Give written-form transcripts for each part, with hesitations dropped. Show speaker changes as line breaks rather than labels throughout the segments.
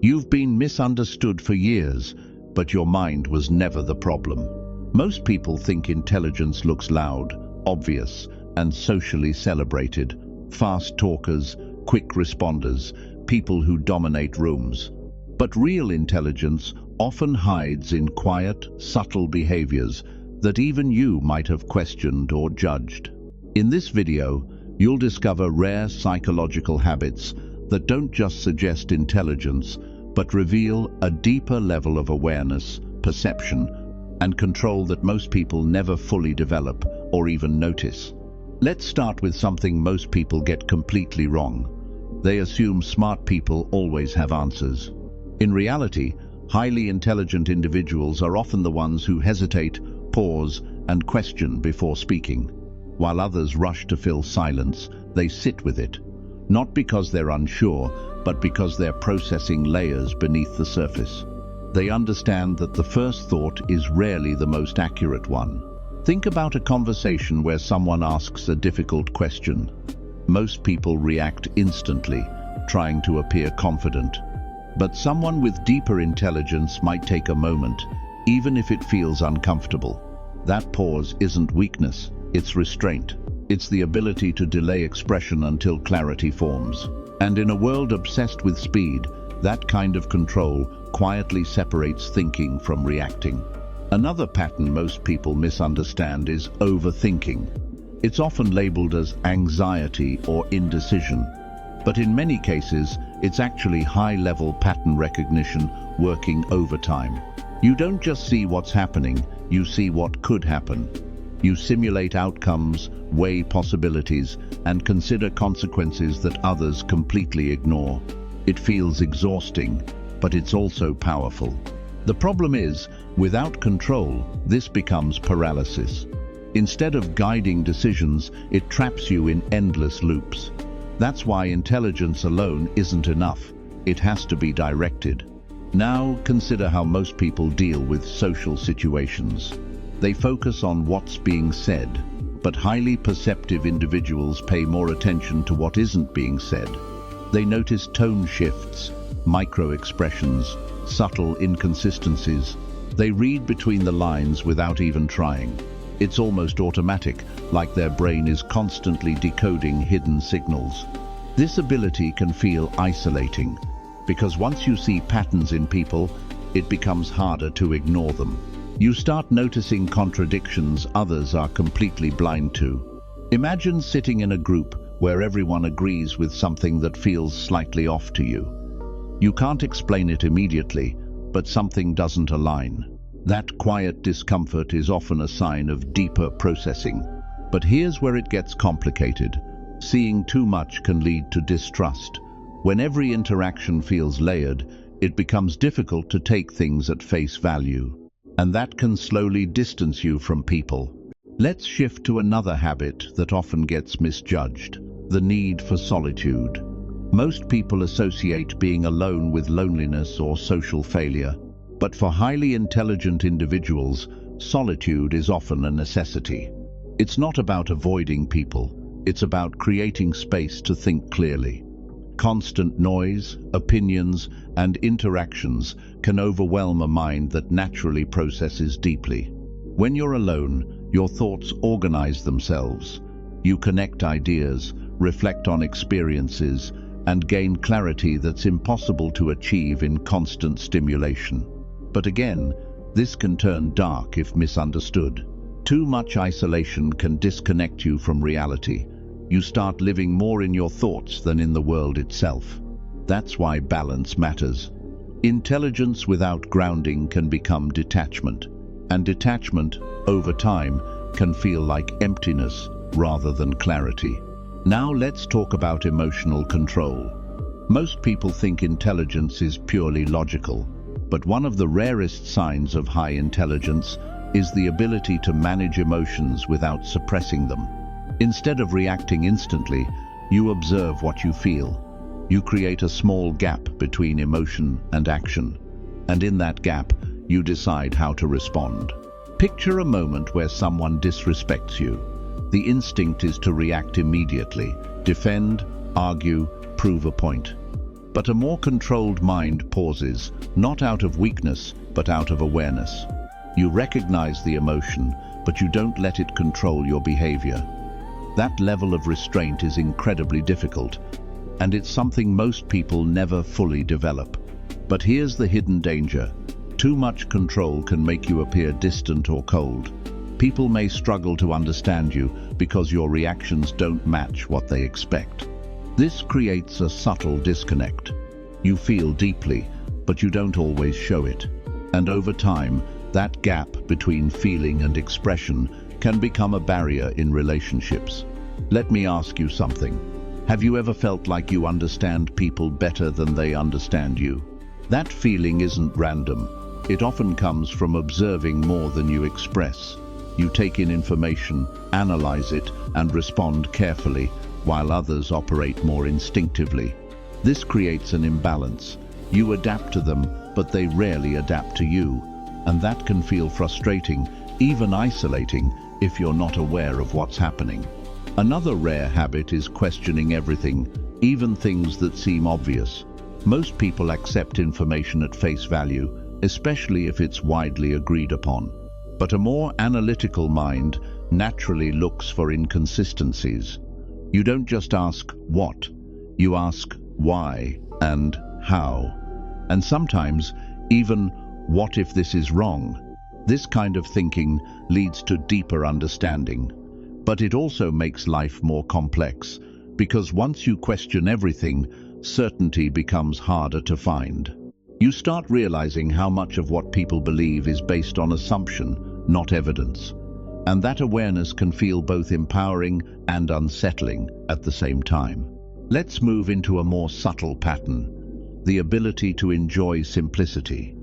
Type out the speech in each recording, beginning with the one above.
You've been misunderstood for years, but your mind was never the problem. Most people think intelligence looks loud, obvious, and socially celebrated. Fast talkers, quick responders, people who dominate rooms. But real intelligence often hides in quiet, subtle behaviors that even you might have questioned or judged. In this video, you'll discover rare psychological habits that don't just suggest intelligence, but reveal a deeper level of awareness, perception, and control that most people never fully develop or even notice. Let's start with something most people get completely wrong. They assume smart people always have answers. In reality, highly intelligent individuals are often the ones who hesitate, pause, and question before speaking. While others rush to fill silence, they sit with it. Not because they're unsure, but because they're processing layers beneath the surface. They understand that the first thought is rarely the most accurate one. Think about a conversation where someone asks a difficult question. Most people react instantly, trying to appear confident. But someone with deeper intelligence might take a moment, even if it feels uncomfortable. That pause isn't weakness, it's restraint. It's the ability to delay expression until clarity forms. And in a world obsessed with speed, that kind of control quietly separates thinking from reacting. Another pattern most people misunderstand is overthinking. It's often labeled as anxiety or indecision, but in many cases, it's actually high-level pattern recognition working overtime. You don't just see what's happening, you see what could happen. You simulate outcomes, weigh possibilities, and consider consequences that others completely ignore. It feels exhausting, but it's also powerful. The problem is, without control, this becomes paralysis. Instead of guiding decisions, it traps you in endless loops. That's why intelligence alone isn't enough. It has to be directed. Now, consider how most people deal with social situations. They focus on what's being said, but highly perceptive individuals pay more attention to what isn't being said. They notice tone shifts, micro-expressions, subtle inconsistencies. They read between the lines without even trying. It's almost automatic, like their brain is constantly decoding hidden signals. This ability can feel isolating, because once you see patterns in people, it becomes harder to ignore them. You start noticing contradictions others are completely blind to. Imagine sitting in a group where everyone agrees with something that feels slightly off to you. You can't explain it immediately, but something doesn't align. That quiet discomfort is often a sign of deeper processing. But here's where it gets complicated. Seeing too much can lead to distrust. When every interaction feels layered, it becomes difficult to take things at face value. And that can slowly distance you from people. Let's shift to another habit that often gets misjudged: the need for solitude. Most people associate being alone with loneliness or social failure. But for highly intelligent individuals, solitude is often a necessity. It's not about avoiding people, it's about creating space to think clearly. Constant noise, opinions, and interactions can overwhelm a mind that naturally processes deeply. When you're alone, your thoughts organize themselves. You connect ideas, reflect on experiences, and gain clarity that's impossible to achieve in constant stimulation. But again, this can turn dark if misunderstood. Too much isolation can disconnect you from reality. You start living more in your thoughts than in the world itself. That's why balance matters. Intelligence without grounding can become detachment, and detachment, over time, can feel like emptiness rather than clarity. Now let's talk about emotional control. Most people think intelligence is purely logical, but one of the rarest signs of high intelligence is the ability to manage emotions without suppressing them. Instead of reacting instantly, you observe what you feel. You create a small gap between emotion and action, and in that gap, you decide how to respond. Picture a moment where someone disrespects you. The instinct is to react immediately, defend, argue, prove a point. But a more controlled mind pauses, not out of weakness, but out of awareness. You recognize the emotion, but you don't let it control your behavior. That level of restraint is incredibly difficult, and it's something most people never fully develop. But here's the hidden danger. Too much control can make you appear distant or cold. People may struggle to understand you because your reactions don't match what they expect. This creates a subtle disconnect. You feel deeply, but you don't always show it. And over time, that gap between feeling and expression can become a barrier in relationships. Let me ask you something. Have you ever felt like you understand people better than they understand you? That feeling isn't random. It often comes from observing more than you express. You take in information, analyze it, and respond carefully, while others operate more instinctively. This creates an imbalance. You adapt to them, but they rarely adapt to you. And that can feel frustrating, even isolating, if you're not aware of what's happening. Another rare habit is questioning everything, even things that seem obvious. Most people accept information at face value, especially if it's widely agreed upon. But a more analytical mind naturally looks for inconsistencies. You don't just ask what, you ask why and how. And sometimes even what if this is wrong? This kind of thinking leads to deeper understanding. But it also makes life more complex, because once you question everything, certainty becomes harder to find. You start realizing how much of what people believe is based on assumption, not evidence. And that awareness can feel both empowering and unsettling at the same time. Let's move into a more subtle pattern, the ability to enjoy simplicity.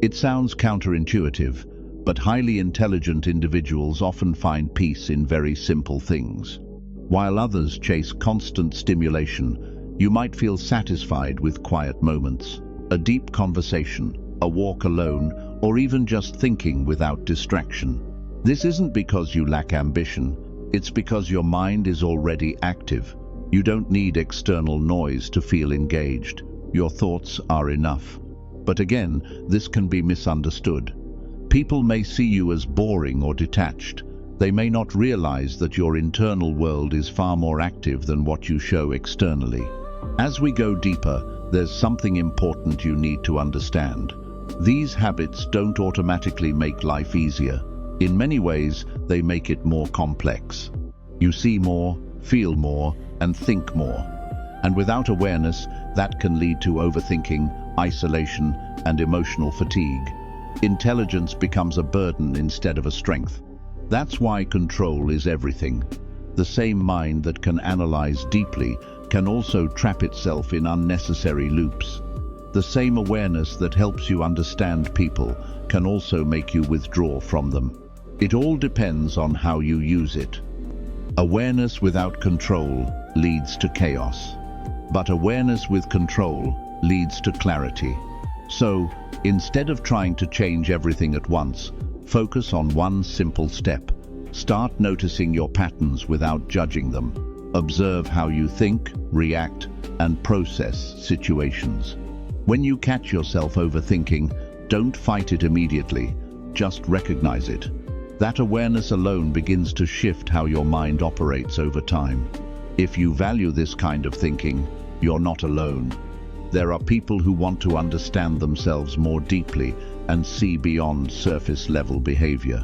It sounds counterintuitive, but highly intelligent individuals often find peace in very simple things. While others chase constant stimulation, you might feel satisfied with quiet moments, a deep conversation, a walk alone, or even just thinking without distraction. This isn't because you lack ambition, it's because your mind is already active. You don't need external noise to feel engaged. Your thoughts are enough. But again, this can be misunderstood. People may see you as boring or detached. They may not realize that your internal world is far more active than what you show externally. As we go deeper, there's something important you need to understand. These habits don't automatically make life easier. In many ways, they make it more complex. You see more, feel more, and think more. And without awareness, that can lead to overthinking, isolation, and emotional fatigue. Intelligence becomes a burden instead of a strength. That's why control is everything. The same mind that can analyze deeply can also trap itself in unnecessary loops. The same awareness that helps you understand people can also make you withdraw from them. It all depends on how you use it. Awareness without control leads to chaos, but awareness with control leads to clarity. So, instead of trying to change everything at once, focus on one simple step. Start noticing your patterns without judging them. Observe how you think, react, and process situations. When you catch yourself overthinking, don't fight it immediately, just recognize it. That awareness alone begins to shift how your mind operates over time. If you value this kind of thinking, you're not alone. There are people who want to understand themselves more deeply and see beyond surface-level behavior.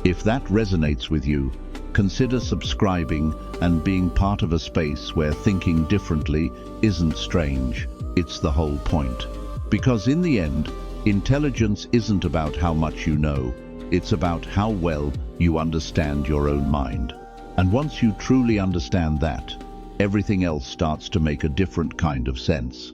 If that resonates with you, consider subscribing and being part of a space where thinking differently isn't strange, it's the whole point. Because in the end, intelligence isn't about how much you know, it's about how well you understand your own mind. And once you truly understand that, everything else starts to make a different kind of sense.